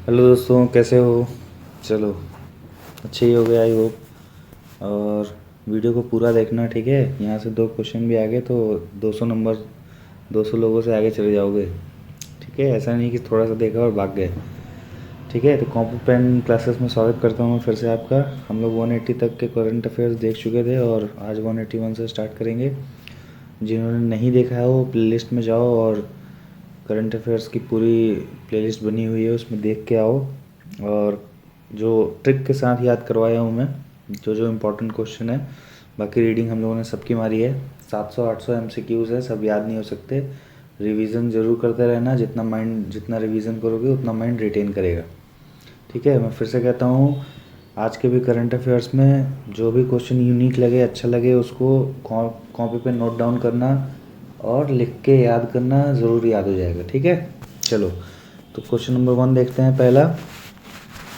Hello दोस्तों, कैसे हो? चलो, अच्छे ही हो गया आई होप। और वीडियो को पूरा देखना, ठीक है? यहाँ से 2 क्वेश्चन भी आ गए तो 200 नंबर, 200 लोगों से आगे चले जाओगे। ठीक है, ऐसा नहीं कि थोड़ा सा देखा और भाग गए। ठीक है, तो कॉपी पेन क्लासेस में स्वागत करता हूँ फिर से आपका। हम लोग 180 तक के करंट अफेयर्स देख चुके थे और आज 181 से स्टार्ट करेंगे। जिन्होंने नहीं देखा है वो प्लेलिस्ट में जाओ और करंट अफेयर्स की पूरी प्लेलिस्ट बनी हुई है, उसमें देख के आओ। और जो ट्रिक के साथ याद करवाया हूँ मैं, जो जो इम्पोर्टेंट क्वेश्चन है, बाकी रीडिंग हम लोगों ने सबकी मारी है। 700-800 MCQs है, सब याद नहीं हो सकते। रिवीजन ज़रूर करते रहना, जितना रिवीजन करोगे उतना माइंड रिटेन करेगा। ठीक है, मैं फिर से कहता हूँ, आज के भी करंट अफेयर्स में जो भी क्वेश्चन यूनिक लगे, अच्छा लगे, उसको कॉपी पे नोट डाउन करना और लिख के याद करना, ज़रूर याद हो जाएगा। ठीक है, चलो तो क्वेश्चन नंबर 1 देखते हैं। पहला,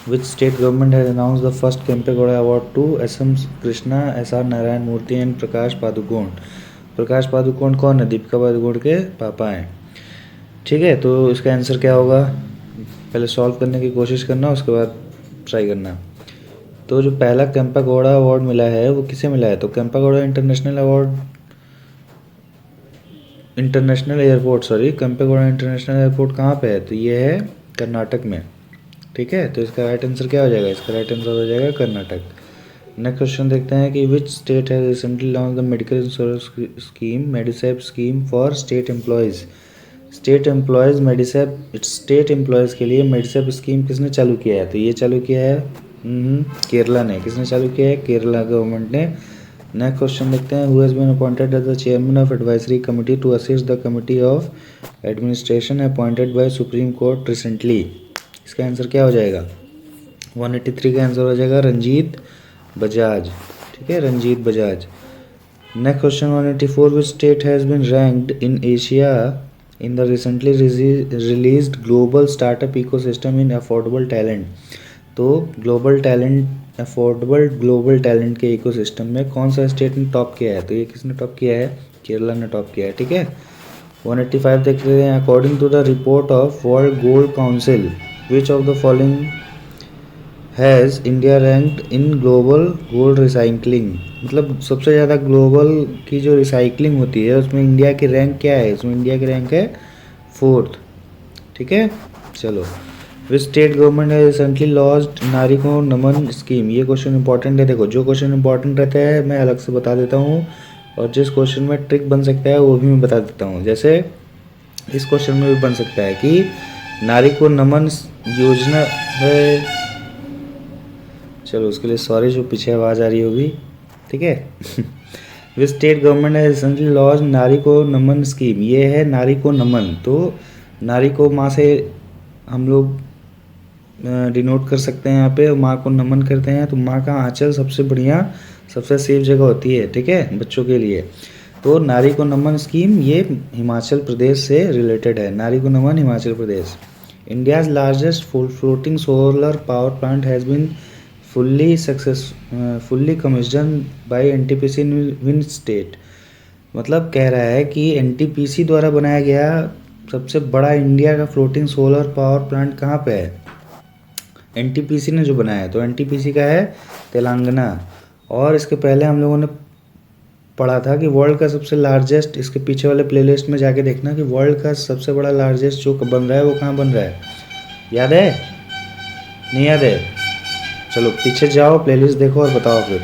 which state government has announce the first Kempegowda award to SM Krishna, SR Narayana Murthy and Prakash Padukone. Prakash Padukone कौन है? दीपिका पादुकोण के पापा हैं। ठीक है, तो इसका आंसर क्या होगा? पहले सॉल्व करने की कोशिश करना, उसके बाद ट्राई करना। तो जो पहला केम्पेगौड़ा अवार्ड मिला है वो किसे मिला है? तो Kempegowda international award, international airport, sorry, Kempegowda international airport कहाँ पे है? तो ये है कर्नाटक में। ठीक है, तो इसका राइट आंसर क्या हो जाएगा? इसका राइट आंसर हो जाएगा कर्नाटक। नेक्स्ट क्वेश्चन देखते हैं कि which state has recently launch the medical insurance scheme, Medisep scheme for state employees. State employees Medisep, state employees के लिए मेडिसेप स्कीम किसने चालू किया है? तो ये चालू किया है केरला ने। किसने चालू किया है? केरला गवर्नमेंट ने। नेक्स्ट क्वेश्चन देखते हैं, who has been appointed as the chairman of advisory committee to assist the committee of administration appointed by Supreme Court recently. इसका आंसर क्या हो जाएगा? 183 का आंसर हो जाएगा रंजीत बजाज। ठीक है, Ranjit Bajaj. Next question 184, which state has been ranked in Asia in the recently released global startup ecosystem in affordable talent. तो अफोर्डेबल ग्लोबल टैलेंट के इकोसिस्टम में कौन सा स्टेट ने टॉप किया है? तो ये किसने टॉप किया है? केरला ने टॉप किया है। ठीक है, 185 देख रहे हैं। According to the report of World Gold Council, which of the following has India ranked in global gold recycling. मतलब सबसे ज़्यादा ग्लोबल की जो रिसाइकलिंग होती है उसमें इंडिया की रैंक क्या है? इसमें इंडिया की रैंक है 4th। ठीक है, चलो। विच स्टेट गवर्नमेंट है रिसेंटली लॉन्च्ड नारी को नमन स्कीम। ये क्वेश्चन इंपॉर्टेंट है। देखो, जो क्वेश्चन इंपॉर्टेंट रहता है मैं अलग से बता देता हूँ, और जिस क्वेश्चन में ट्रिक बन सकता है वो भी मैं बता देता हूँ। जैसे इस क्वेश्चन में भी बन सकता है कि नारी को नमन योजना है। चलो, उसके लिए सॉरी जो पीछे आवाज़ आ रही होगी। ठीक है विच स्टेट गवर्नमेंट है रिसेंटली लॉन्च नारी को नमन स्कीम। ये है नारी को नमन। तो नारी को माँ से हम लोग डिनोट कर सकते हैं यहाँ पे, माँ को नमन करते हैं। तो माँ का आंचल सबसे बढ़िया, सबसे सेफ जगह होती है। ठीक है, बच्चों के लिए। तो नारी को नमन स्कीम ये हिमाचल प्रदेश से रिलेटेड है। नारी को नमन, Himachal Pradesh. India's largest floating solar power plant has been fully commission by NTPC in which state. मतलब कह रहा है कि NTPC द्वारा बनाया गया सबसे बड़ा इंडिया का फ्लोटिंग सोलर पावर प्लांट कहाँ पे है? NTPC ने जो बनाया है, तो NTPC का है तेलंगाना। और इसके पहले हम लोगों ने पढ़ा था कि वर्ल्ड का सबसे लार्जेस्ट, इसके पीछे वाले प्लेलिस्ट में जाके देखना कि वर्ल्ड का सबसे बड़ा लार्जेस्ट जो बन रहा है वो कहाँ बन रहा है। याद है? नहीं याद है? चलो पीछे जाओ, प्लेलिस्ट देखो और बताओ फिर।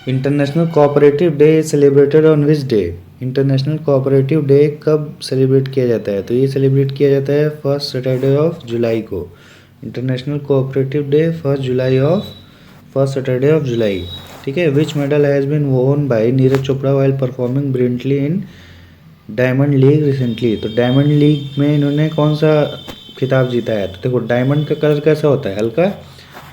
International cooperative day celebrated on which day? International cooperative day कब सेलिब्रेट किया जाता है? तो ये सेलिब्रेट किया जाता है फर्स्ट सैटरडे ऑफ जुलाई को। International cooperative day first Saturday of July. ठीक है, which medal has been won by Neeraj Chopra while performing brilliantly in Diamond League recently. तो डायमंड लीग में इन्होंने कौन सा खिताब जीता है? तो देखो, डायमंड का कलर कैसा होता है? हल्का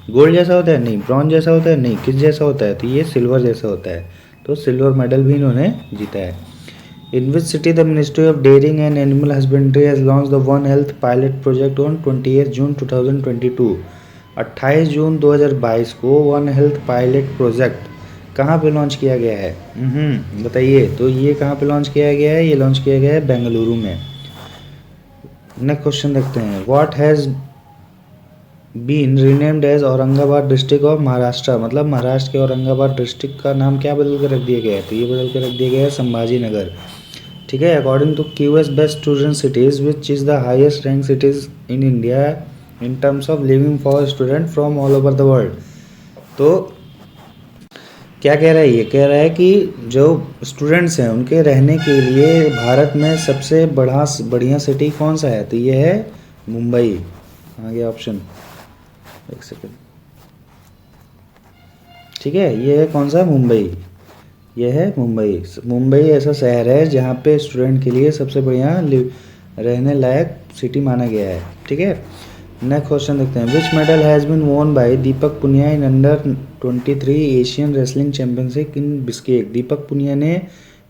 गोल्ड जैसा होता है? नहीं। ब्रॉन्ज जैसा होता है? नहीं। किस जैसा होता है? तो ये सिल्वर जैसा होता है। तो सिल्वर मेडल भी इन्होंने जीता है। In which city the ministry of dairying and animal husbandry has launch the one health pilot project on 28 जून 2022। 28 जून 2022 को वन हेल्थ पायलट प्रोजेक्ट कहाँ पे लॉन्च किया गया है? बताइए। तो ये कहाँ पे लॉन्च किया गया है? ये लॉन्च किया गया है बेंगलुरु में। नेक्स्ट क्वेश्चन देखते हैं, what has been renamed as Aurangabad district of Maharashtra, मतलब महाराष्ट्र के औरंगाबाद डिस्ट्रिक्ट का नाम क्या बदल के रख दिया गया है, तो ये बदल के रख दिया गया है संभाजी नगर। ठीक है, according to QS best student cities which is the highest rank cities in India in terms of living for student from all over the world. तो क्या कह रहा है, ये कह रहा है कि जो स्टूडेंट्स हैं उनके रहने के लिए भारत में सबसे बढ़िया सिटी कौन सा है, तो ये है मुंबई। आगे ऑप्शन, एक सेकेंड, ठीक है, ये है कौन सा, मुंबई। ये है मुंबई। मुंबई ऐसा शहर है जहाँ पे स्टूडेंट के लिए सबसे बढ़िया रहने लायक सिटी माना गया है। ठीक है, नेक्स्ट क्वेश्चन देखते हैं, which medal has been won by Deepak Punia in under 23 Asian wrestling championship in Bishkek. Deepak Punia ने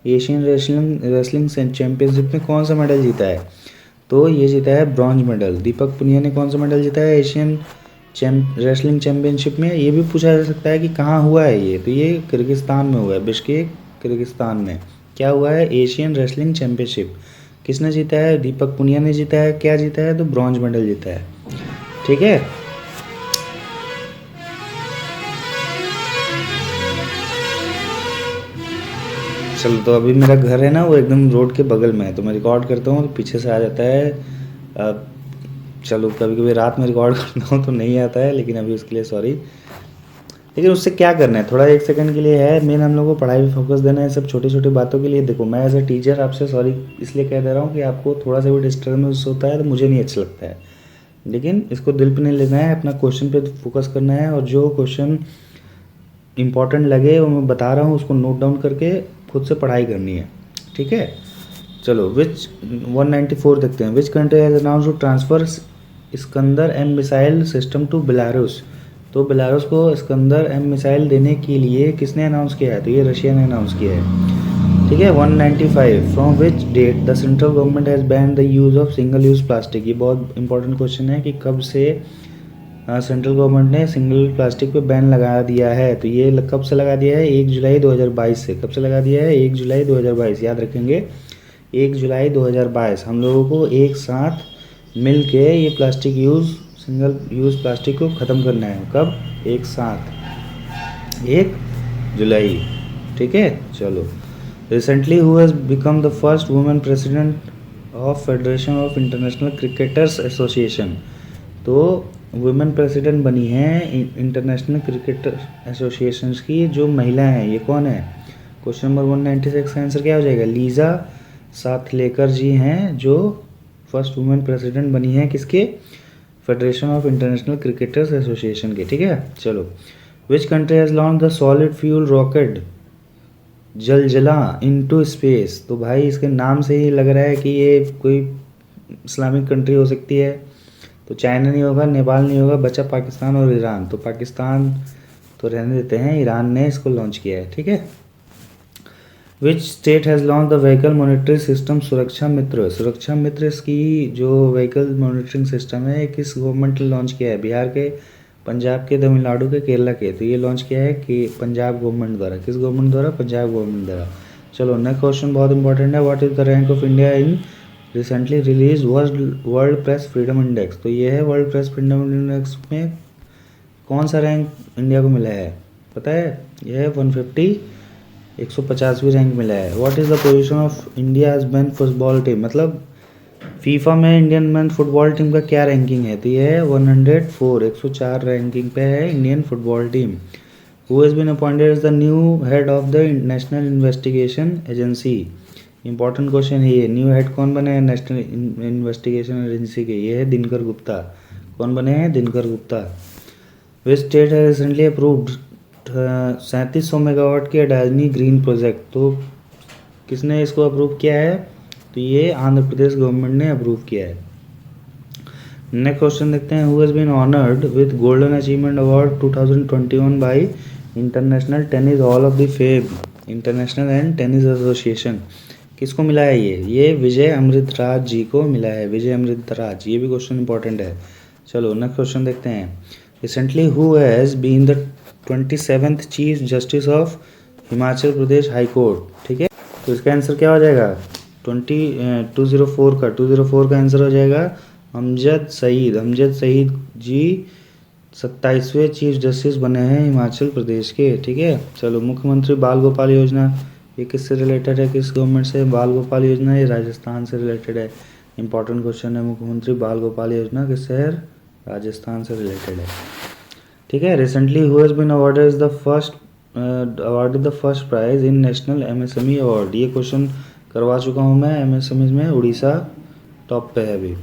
एशियन रेसलिंग चैंपियनशिप में कौन सा मेडल जीता है, तो ये जीता है ब्रॉन्ज मेडल। दीपक पुनिया ने कौन सा मेडल जीता है एशियन रेसलिंग चैंपियनशिप में। ये भी पूछा जा सकता है कि कहाँ हुआ है ये, तो ये किर्गिस्तान में हुआ है, बिश्केक किर्गिस्तान में। क्या हुआ है, एशियन रेसलिंग चैंपियनशिप। किसने जीता है, दीपक पुनिया ने जीता है। क्या जीता है, तो ब्रॉन्ज मेडल जीता है। ठीक है, चलो, तो अभी मेरा घर है ना वो एकदम रोड के बगल में है, तो मैं रिकॉर्ड करता हूँ तो पीछे से आ जाता है। चलो, कभी कभी रात में रिकॉर्ड करता हूँ तो नहीं आता है, लेकिन अभी उसके लिए सॉरी। लेकिन उससे क्या करना है, थोड़ा एक सेकंड के लिए है, मेन हम लोग को पढ़ाई पे फोकस देना है। सब छोटी छोटी बातों के लिए देखो, मैं एज अ टीचर आपसे सॉरी इसलिए कह दे रहा हूँ कि आपको थोड़ा सा भी डिस्टर्बेंस होता है तो मुझे नहीं अच्छा लगता है, लेकिन इसको दिल पे नहीं लेना है, अपना क्वेश्चन पे फोकस करना है। और जो क्वेश्चन इंपॉर्टेंट लगे वो मैं बता रहा हूँ, उसको नोट डाउन करके खुद से पढ़ाई करनी है। ठीक है, चलो, विच 194 देखते हैं, which country has announce to transfer Iskander M missile system to Belarus. तो बेलारूस को इस्कंदर एम मिसाइल देने के लिए किसने अनाउंस किया है, तो ये रशिया ने अनाउंस किया है। ठीक है, 195, from which date the central government has ban the use of single use plastic. ये बहुत इंपॉर्टेंट क्वेश्चन है कि कब से सेंट्रल गवर्नमेंट ने सिंगल प्लास्टिक पे बैन लगा दिया है, तो ये कब से लगा दिया है, 1 जुलाई 2022 से। कब से लगा दिया है, 1 जुलाई 2022, याद रखेंगे 1 जुलाई 2022। हम लोगों को एक साथ मिल के ये प्लास्टिक सिंगल यूज़ प्लास्टिक को ख़त्म करना है। कब, एक साथ 1 जुलाई। ठीक है, चलो, recently who has become the first women president of federation of international cricketers association. तो वुमेन प्रेसिडेंट बनी हैं इंटरनेशनल क्रिकेटर एसोसिएशन की जो महिला हैं, ये कौन है, क्वेश्चन नंबर 196 का आंसर क्या हो जाएगा, लीजा साथलेकर जी हैं जो फर्स्ट वुमेन प्रेसिडेंट बनी हैं किसके, federation of international cricketers association के। ठीक है, चलो, which country has launch the solid fuel rocket जलजला इनटू स्पेस। तो भाई इसके नाम से ही लग रहा है कि ये कोई इस्लामिक कंट्री हो सकती है, तो चाइना नहीं होगा, नेपाल नहीं होगा, बचा पाकिस्तान और ईरान। तो पाकिस्तान तो रहने देते हैं, ईरान ने इसको लॉन्च किया है। ठीक है, विच state has launch the vehicle monitoring system सुरक्षा मित्र। सुरक्षा मित्र इसकी जो व्हीकल मॉनिटरिंग सिस्टम है किस गवर्नमेंट ने लॉन्च किया है, बिहार के, पंजाब के, तमिलनाडु के, केरला के। तो ये लॉन्च किया है कि पंजाब गवर्नमेंट द्वारा। किस गवर्नमेंट द्वारा, पंजाब गवर्नमेंट द्वारा। चलो, नेक्स्ट क्वेश्चन बहुत इंपॉर्टेंट है, what is the rank of India in recently release world press freedom index. तो ये है वर्ल्ड प्रेस फ्रीडम इंडेक्स में कौन सा रैंक इंडिया को मिला है, पता है, यह है 150वीं रैंक मिला है। What is the position of India's main football team, मतलब फीफा में इंडियन मेन फुटबॉल टीम का क्या रैंकिंग है, तो ये है 104 रैंकिंग पे है Indian football team. Who has been appointed as the new head of the national investigation agency. Important question है ये, न्यू हेड कौन बने हैं नेशनल इन्वेस्टिगेशन एजेंसी के, ये है दिनकर गुप्ता। कौन बने हैं, दिनकर गुप्ता। विच स्टेट है रिसेंटली अप्रूव्ड 3700 मेगावाट की अडानी ग्रीन प्रोजेक्ट। तो किसने इसको अप्रूव किया है, तो ये आंध्र प्रदेश गवर्नमेंट ने अप्रूव किया है। नेक्स्ट क्वेश्चन देखते हैं, who has been honoured with golden achievement award 2021 by international tennis hall of the fame international and tennis association. किसको मिला है ये विजय अमृतराज जी को मिला है, विजय अमृतराज। ये भी क्वेश्चन इंपॉर्टेंट है। चलो, नेक्स्ट क्वेश्चन देखते हैं, recently who has been the 27th chief justice of Himachal Pradesh high court. ठीक है, तो इसका आंसर क्या हो जाएगा, 204 का आंसर हो जाएगा अमजद सईद जी 27वें चीफ जस्टिस बने हैं हिमाचल प्रदेश के। ठीक है, चलो मुख्यमंत्री बाल गोपाल योजना, ये किससे रिलेटेड है, किस गवर्नमेंट से? बाल गोपाल योजना ये राजस्थान से रिलेटेड है। इंपॉर्टेंट क्वेश्चन है, मुख्यमंत्री बाल गोपाल योजना किससे है? राजस्थान से रिलेटेड है। ठीक है, recently who has been awarded the first prize in national MSME award, ये क्वेश्चन करवा चुका हूँ मैं। एमएसएमई में उड़ीसा टॉप पे है अभी।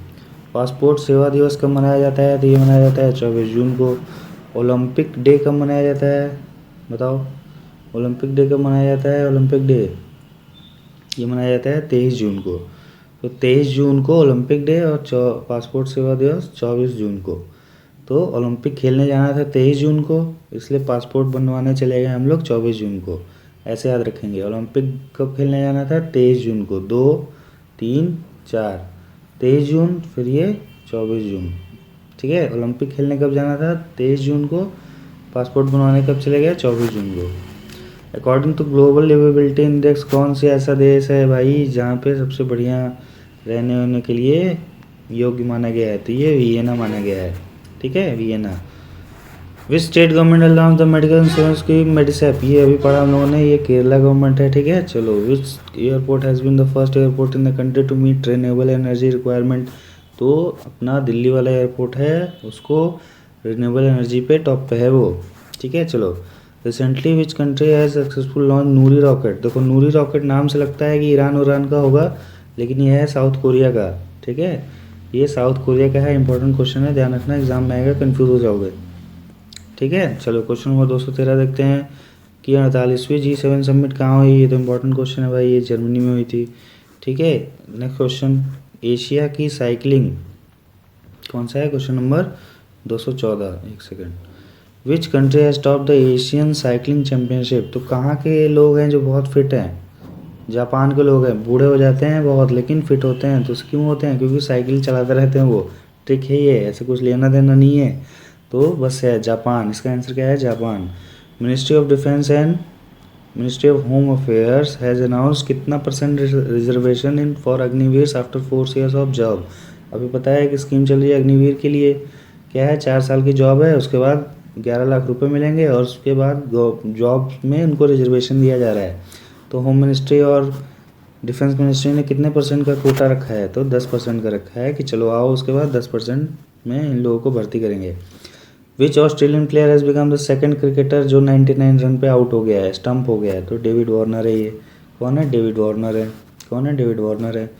पासपोर्ट सेवा दिवस कब मनाया जाता है? तो ये मनाया जाता है 24 जून को। ओलंपिक डे कब मनाया जाता है, बताओ? ओलंपिक डे कब मनाया जाता है? ओलंपिक डे ये मनाया जाता है 23 जून को। तो 23 जून को ओलंपिक डे और पासपोर्ट सेवा दिवस 24 जून को। तो ओलंपिक खेलने जाना था 23 जून को, इसलिए पासपोर्ट बनवाने चले गए हम लोग 24 जून को। ऐसे याद रखेंगे। ओलंपिक कब खेलने जाना था? 23 जून को। 2 3 4 23 जून, फिर ये 24 जून। ठीक है, ओलंपिक खेलने कब जाना था? 23 जून को। पासपोर्ट बनवाने कब चले गए? 24 जून को। According to global liveability index कौन सी ऐसा देश है भाई जहाँ पे सबसे बढ़िया रहने होने के लिए योग्य माना गया है? तो ये वियना माना गया है। ठीक है, Vienna. Which state government launch the medical insurance की मेडिसेप, ये अभी पढ़ा हम लोगों ने, ये केरला गवर्नमेंट है। ठीक है, चलो। Which airport has been the first airport in the country to meet renewable energy requirement, तो अपना दिल्ली वाला एयरपोर्ट है, उसको रिन्यूएबल एनर्जी पे टॉप पे है वो। ठीक है, चलो। Recently which country has successful launch Noori rocket, देखो नूरी रॉकेट नाम से लगता है कि ईरान का होगा, लेकिन ये है साउथ कोरिया का। ठीक है, ये साउथ कोरिया का है। इंपॉर्टेंट क्वेश्चन है, ध्यान रखना, एग्जाम में आएगा, कन्फ्यूज हो जाओगे। ठीक है, चलो। क्वेश्चन नंबर 213 देखते हैं कि 48वीं G7 समिट कहाँ हुई। ये तो इंपॉर्टेंट क्वेश्चन है भाई, ये जर्मनी में हुई थी। ठीक है, नेक्स्ट क्वेश्चन, एशिया की साइकिलिंग कौन सा है? Question number 214। एक second. Which country has top the Asian cycling championship, तो कहाँ के लोग हैं जो बहुत फिट हैं? जापान के लोग हैं। बूढ़े हो जाते हैं बहुत लेकिन फिट होते हैं, तो क्यों होते हैं? क्योंकि साइकिल चलाते रहते हैं वो। ट्रिक है ये, ऐसे कुछ लेना देना नहीं है, तो बस है जापान। इसका आंसर क्या है? Japan. Ministry of defence and ministry of home affairs has announce कितना % reservation in for Agniveer after 4 years of job. अभी पता है कि स्कीम चल रही है अग्निवीर के लिए, क्या है? 4 साल की जॉब है, उसके बाद 11 लाख रुपए मिलेंगे और उसके बाद जॉब में उनको रिजर्वेशन दिया जा रहा है। तो होम मिनिस्ट्री और डिफेंस मिनिस्ट्री ने कितने % का कोटा रखा है? तो 10% का रखा है कि चलो आओ, उसके बाद 10% में इन लोगों को भर्ती करेंगे। Which Australian player has become the second cricketer जो 99 रन पे आउट हो गया है, स्टम्प हो गया है? तो डेविड वार्नर है। ये कौन है? डेविड वार्नर है। कौन है? डेविड वार्नर है।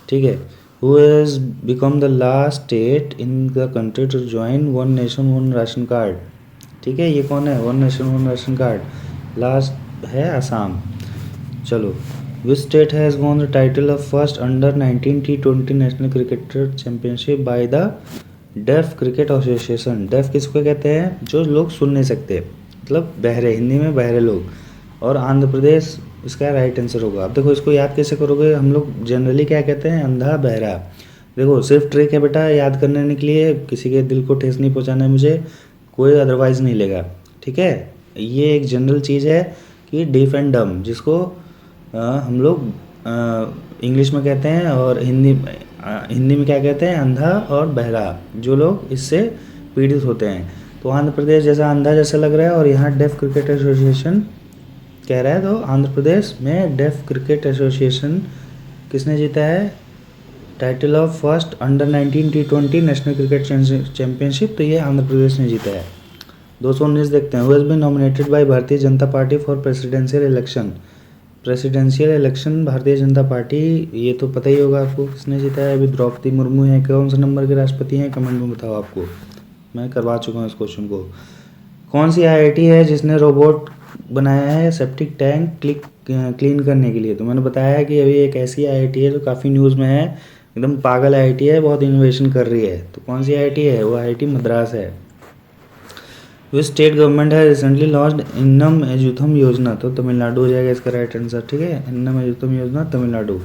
ठीक है। Who has become the last state in the country to join one nation one ration card? ठीक है, ये कौन है? One nation one ration card last है असम। चलो। Which state has won the title of first under 19 T20 national cricketer championship by the deaf cricket association. Deaf किसको कहते हैं? जो लोग सुन नहीं सकते, मतलब बहरे, हिंदी में बहरे लोग। और आंध्र प्रदेश इसका राइट आंसर होगा। अब देखो इसको याद कैसे करोगे? हम लोग जनरली क्या कहते हैं? अंधा बहरा। देखो सिर्फ ट्रिक है बेटा याद करने के लिए, किसी के दिल को ठेस नहीं पहुंचाना है मुझे, कोई अदरवाइज नहीं लेगा। ठीक है, ये एक जनरल चीज़ है कि डीफ एंड डम, जिसको हम लोग इंग्लिश में कहते हैं और हिंदी में क्या कहते हैं? अंधा और बहरा, जो लोग इससे पीड़ित होते हैं। तो आंध्र प्रदेश जैसा अंधा जैसा लग रहा है, और यहाँ डेफ क्रिकेट एसोसिएशन कह रहा है। तो आंध्र प्रदेश में डेफ क्रिकेट एसोसिएशन किसने जीता है title of first under 19 T20 national cricket championship? तो ये आंध्र प्रदेश ने जीता है। 219 देखते हैं। Who has been nominated by Bharatiya Janata party for presidential election? Presidential election Bharatiya Janata party, ये तो पता ही होगा आपको किसने जीता है। अभी द्रौपदी मुर्मू है। कौन से नंबर के राष्ट्रपति हैं? कमेंट में बताओ आपको, मैं करवा चुका हूँ इस क्वेश्चन को। कौन सी IIT है जिसने रोबोट बनाया है सेप्टिक टैंक क्लीन करने के लिए? तो मैंने बताया है कि अभी एक ऐसी IIT है जो काफ़ी न्यूज़ में है, एकदम पागल IIT है, बहुत इनोवेशन कर रही है। तो कौन सी IIT है? वो IIT मद्रास है। विच स्टेट गवर्नमेंट है रिसेंटली लॉन्च्ड इन्नम एजुथम योजना? तो तमिलनाडु हो जाएगा इसका राइट आंसर। ठीक है, इन्नम एजुथम योजना तमिलनाडु।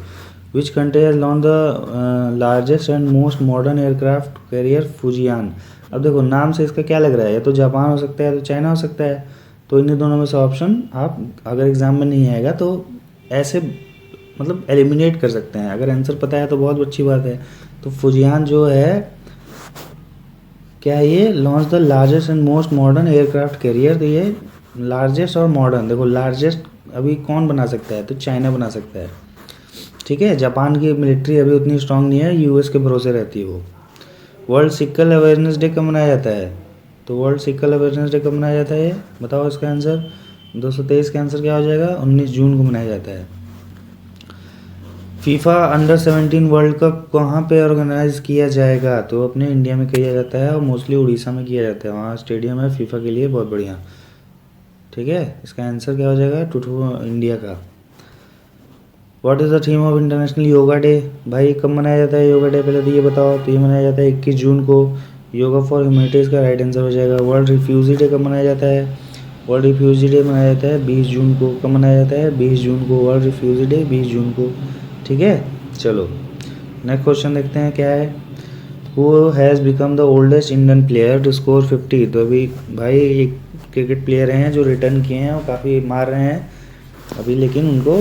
विच country has launch the largest and most modern aircraft carrier Fujian? अब देखो नाम से इसका क्या लग रहा है, या तो जापान हो सकता है, तो चाइना हो सकता है। तो इन्हीं दोनों में से ऑप्शन आप, अगर एग्जाम में नहीं आएगा तो ऐसे मतलब एलिमिनेट कर सकते हैं। अगर आंसर पता है तो बहुत अच्छी बात है। तो फुजियान जो है क्या है, ये launch the largest and most modern aircraft carrier. तो ये लार्जेस्ट और मॉडर्न, देखो लार्जेस्ट अभी कौन बना सकता है, तो चाइना बना सकता है, ठीक है। जापान की मिलिट्री अभी उतनी स्ट्रांग नहीं है, यूएस के भरोसे रहती है वो। वर्ल्ड सिकल अवेयरनेस डे कब मनाया जाता है, तो वर्ल्ड सिकल अवेयरनेस डे कब मनाया जाता है, बताओ इसका आंसर। 223 का आंसर क्या हो जाएगा, 19 जून को मनाया जाता है। फीफा अंडर 17 वर्ल्ड कप कहाँ पे ऑर्गेनाइज किया जाएगा, तो अपने इंडिया में किया जाता है और मोस्टली उड़ीसा में किया जाता है। वहाँ स्टेडियम है फीफा के लिए, बहुत बढ़िया, ठीक है। इसका आंसर क्या हो जाएगा, टू इंडिया का। What is the theme of international yoga day, भाई कब मनाया जाता है योगा डे, पहले तो ये बताओ। तो ये मनाया जाता है 21 जून को। योगा फॉर ह्यूमैनिटी इसका राइट आंसर हो जाएगा। वर्ल्ड रिफ्यूजी डे कब मनाया जाता है, वर्ल्ड रिफ्यूजी डे मनाया जाता है 20 जून को। कब मनाया जाता है, 20 जून को, वर्ल्ड रिफ्यूजी डे 20 जून को, ठीक है। चलो नेक्स्ट क्वेश्चन देखते हैं क्या है। Who has become the oldest Indian player to score 50, तो अभी भाई एक क्रिकेट प्लेयर हैं जो रिटर्न किए हैं और काफ़ी मार रहे हैं अभी, लेकिन उनको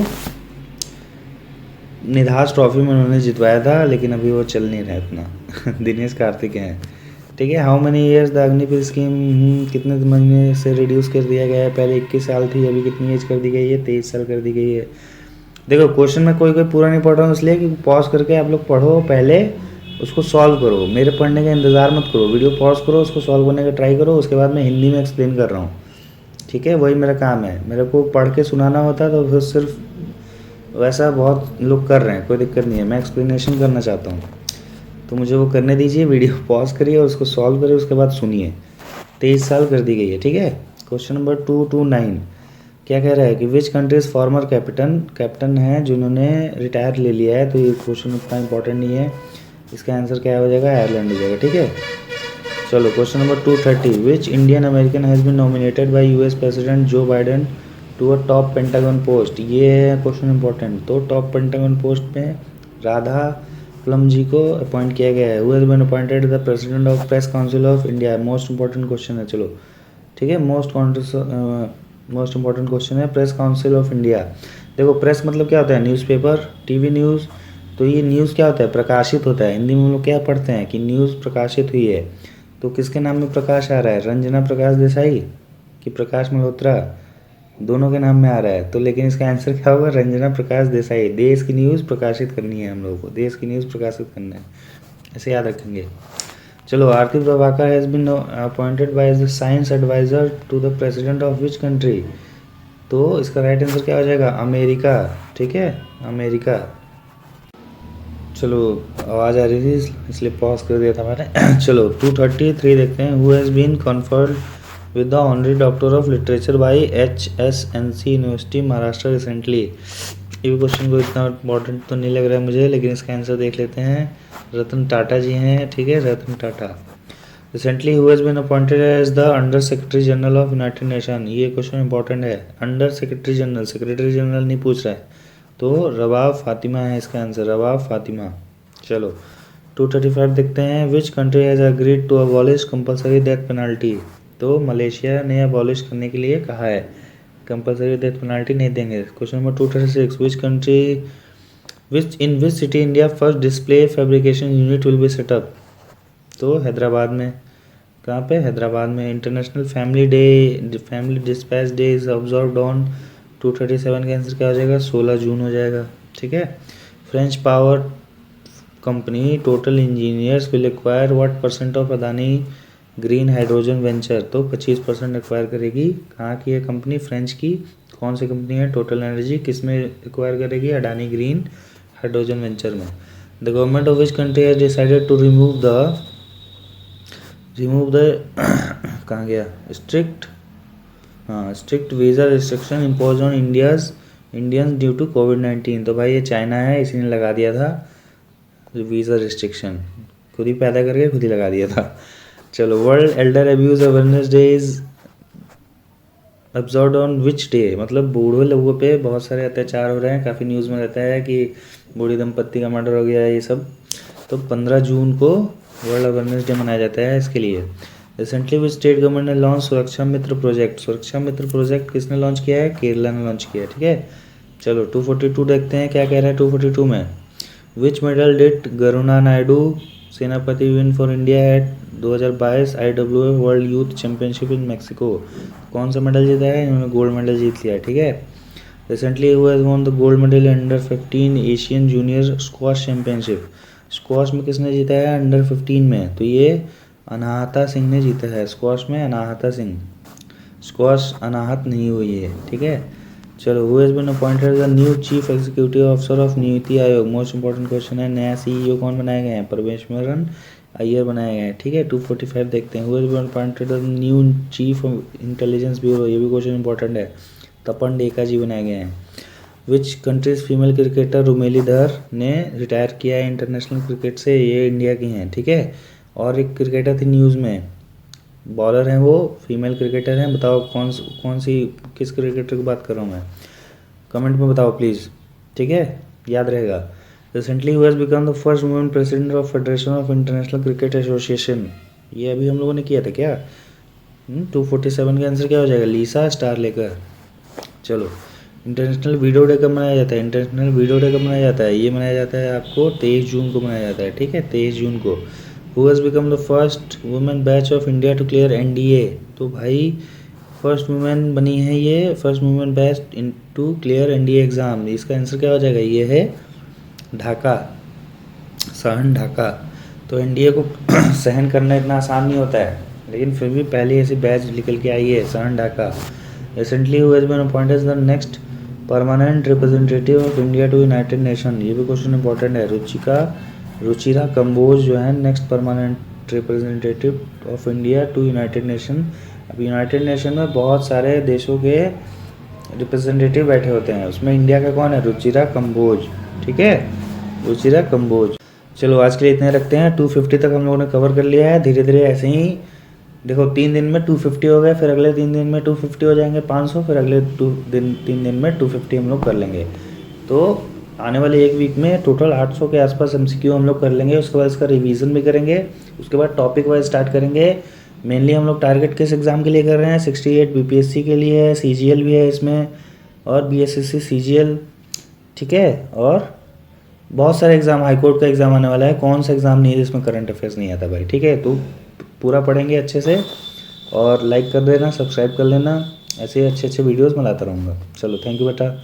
निधास ट्रॉफी में उन्होंने जितवाया था, लेकिन अभी वो चल नहीं रहा है इतना। दिनेश कार्तिक हैं, ठीक है। How many years the Agnipath scheme, कितने महीने से रिड्यूस कर दिया गया है, पहले 21 साल थी, अभी कितनी एज कर दी गई है, 23 साल कर दी गई है। देखो क्वेश्चन में कोई पूरा नहीं पढ़ रहा हूँ इसलिए कि पॉज करके आप लोग पढ़ो, पहले उसको सॉल्व करो, मेरे पढ़ने का इंतज़ार मत करो, वीडियो पॉज करो, उसको सॉल्व करने का ट्राई करो, उसके बाद मैं हिंदी में एक्सप्लेन कर रहा हूँ, ठीक है। वही मेरा काम है, मेरे को पढ़ के सुनाना होता तो फिर सिर्फ वैसा बहुत लोग कर रहे हैं, कोई दिक्कत नहीं है, मैं एक्सप्लेनेशन करना चाहता हूँ तो मुझे वो करने दीजिए। वीडियो पॉज करिए और उसको सॉल्व करिए, उसके बाद सुनिए। 23 साल कर दी गई है, ठीक है। क्वेश्चन नंबर 229 क्या कह रहा है कि विच कंट्रीज फॉर्मर कैप्टन है जिन्होंने रिटायर ले लिया है, तो ये क्वेश्चन उतना इंपॉर्टेंट नहीं है। इसका आंसर क्या हो जाएगा, आयरलैंड हो जाएगा, ठीक है। चलो question number 230 which Indian American has been nominated by US president Joe Biden to a top Pentagon post, ये है क्वेश्चन इंपॉर्टेंट। तो टॉप पेंटागन पोस्ट में राधा प्लम जी को अपॉइंट किया गया है। Who has been appointed the president of press council of India, most important question है, चलो ठीक है। मोस्ट इंपॉर्टेंट क्वेश्चन है प्रेस काउंसिल ऑफ इंडिया। देखो प्रेस मतलब क्या होता है, न्यूज़पेपर, टीवी न्यूज़। तो ये न्यूज़ क्या होता है, प्रकाशित होता है। हिंदी में हम लोग क्या पढ़ते हैं कि न्यूज़ प्रकाशित हुई है, तो किसके नाम में प्रकाश आ रहा है, रंजना प्रकाश देसाई कि प्रकाश मल्होत्रा, दोनों के नाम में आ रहा है। तो लेकिन इसका आंसर क्या होगा, रंजना प्रकाश देसाई। देश की न्यूज़ प्रकाशित करनी है हम लोगों को, देश की न्यूज़ प्रकाशित करना है, ऐसे याद रखेंगे। चलो Aarti Prabhakar has been appointed by the science adviser to the president of which country, तो इसका राइट आंसर क्या हो जाएगा, अमेरिका, ठीक है, अमेरिका। चलो आवाज़ आ रही थी इसलिए पॉज कर दिया था मैंने। चलो 233 देखते हैं। Who has been conferred with the honorary doctor of literature by HSNC university Maharashtra recently. ये क्वेश्चन को इतना इम्पोर्टेंट तो नहीं लग रहा है मुझे, लेकिन इसका आंसर देख लेते हैं। रतन टाटा जी हैं, ठीक है, Ratan Tata. Recently who has been appointed as the under secretary general of united nation, ये क्वेश्चन इंपॉर्टेंट है। Under secretary general, secretary general नहीं पूछ रहा है, तो रबाब फातिमा है इसका आंसर, रबाब फातिमा। चलो 235 देखते हैं। Which country has agreed to abolish compulsory death penalty, तो मलेशिया ने अबॉलिश करने के लिए कहा है, कंपलसरी डेथ पेनल्टी नहीं देंगे। Question number 236 which country in which city India first display fabrication unit will be set up, तो हैदराबाद में। कहाँ पे, हैदराबाद में। International family dispatch day is observed on 237 का आंसर क्या हो जाएगा, 16 जून हो जाएगा, ठीक है। French power company total engineers will acquire what percent of Adani green hydrogen venture, तो 25% एक्वायर करेगी। कहाँ की है कंपनी, फ्रेंच की, कौन सी कंपनी है, टोटल एनर्जी, किस में एक्वायर करेगी, अडानी ग्रीन हाइड्रोजन वेंचर में। The government of which country has decided to remove the कहाँ गया, strict visa restriction impose on Indians due to कोविड-19, तो भाई ये चाइना है, इसी ने लगा दिया था वीज़ा रिस्ट्रिक्शन, खुद ही पैदा करके खुद ही लगा दिया था। चलो world Elder abuse awareness day is observed on which day, मतलब बूढ़े लोगों पे बहुत सारे अत्याचार हो रहे हैं, काफ़ी न्यूज़ में रहता है कि बूढ़ी दंपत्ति का मर्डर हो गया है, ये सब। तो 15 जून को वर्ल्ड अवेयरनेस डे मनाया जाता है इसके लिए। रिसेंटली विच स्टेट गवर्नमेंट ने लॉन्च सुरक्षा मित्र प्रोजेक्ट, सुरक्षा मित्र प्रोजेक्ट किसने लॉन्च किया है, केरला ने लॉन्च किया है, ठीक है। चलो 242 देखते हैं क्या कह रहा है 242 में। विच मेडल डिड करुणा नायडू सेनापति win for India at 2022 IWF world youth championship in Mexico. कौन सा मेडल जीता है? इन्होंने गोल्ड मेडल जीत लिया, ठीक है। Recently who has won the gold medal under 15 Asian junior squash championship. Squash में किसने जीता है अंडर 15 में? तो ये अनाहता सिंह ने जीता है। स्क्वाश में अनाहता सिंह, स्क्वाश अनाहत नहीं हुई है, ठीक है। चलो who has been appointed the new chief executive officer of NITI Aayog. Most important question है, नया CEO कौन बनाए गए हैं? परमेश्वरन अय्यर बनाए गए हैं, ठीक है। 245 देखते हैं, who has been appointed the new chief intelligence bureau. ये भी क्वेश्चन इंपॉर्टेंट है, तपन डेका जी बनाए गए हैं। Which countries female cricketer Rumeli धर ने रिटायर किया है इंटरनेशनल क्रिकेट से। ये इंडिया की हैं, ठीक है। और एक क्रिकेटर थी न्यूज़ में, बॉलर हैं वो, फीमेल क्रिकेटर हैं। बताओ कौन सी किस क्रिकेटर की बात कर रहा हूँ मैं? कमेंट में बताओ प्लीज़, ठीक है, याद रहेगा। Recently who has become the first women president of federation of international cricket association. ये अभी हम लोगों ने किया था क्या? 247 का आंसर क्या हो जाएगा? लीसा स्टार लेकर। चलो इंटरनेशनल वीडियो डे कब मनाया जाता है? इंटरनेशनल वीडियो डे कब मनाया जाता है? ये मनाया जाता है आपको 23 जून को मनाया जाता है, ठीक है, 23 जून को। Who has become the first women batch of India to clear NDA। तो भाई फर्स्ट वुमेन बनी है ये, first women batch to clear NDA exam. इसका आंसर क्या हो जाएगा? ये है ढाका, सहन ढाका। तो NDA को सहन करना इतना आसान नहीं होता है, लेकिन फिर भी पहले ऐसी बैच निकल के आई है, सहन Dhaka. Recently who has been appointed the next permanent representative of India to United nation. ये भी क्वेश्चन इंपॉर्टेंट है। रुचिरा कंबोज जो है next permanent representative of India to United Nation. अब यूनाइटेड नेशन में बहुत सारे देशों के रिप्रेजेंटेटिव बैठे होते हैं, उसमें इंडिया का कौन है? रुचिरा कंबोज, ठीक है, रुचिरा कंबोज। चलो आज के लिए इतने रखते हैं। 250 तक हम लोगों ने कवर कर लिया है। धीरे धीरे ऐसे ही देखो, 3 दिन में 250 हो गए, फिर अगले 3 दिन में 250 हो जाएंगे 500, फिर अगले 3 दिन में 250 हम लोग कर लेंगे। तो आने वाले 1 वीक में टोटल 800 के आसपास MCQ हम लोग कर लेंगे। उसके बाद इसका रिवीजन भी करेंगे, उसके बाद टॉपिक वाइज स्टार्ट करेंगे। मेनली हम लोग टारगेट किस एग्ज़ाम के लिए कर रहे हैं? 68 BPSC के लिए है, CGL भी है इसमें, और BSSC CGL, ठीक है। और बहुत सारे एग्ज़ाम, हाईकोर्ट का एग्ज़ाम आने वाला है। कौन सा एग्ज़ाम नहीं है जिसमें करंट अफेयर्स नहीं आता भाई, ठीक है। तो पूरा पढ़ेंगे अच्छे से, और लाइक कर देना, सब्सक्राइब कर लेना। ऐसे ही अच्छे अच्छे वीडियोस मैं लाता रहूँगा। चलो थैंक यू बेटा।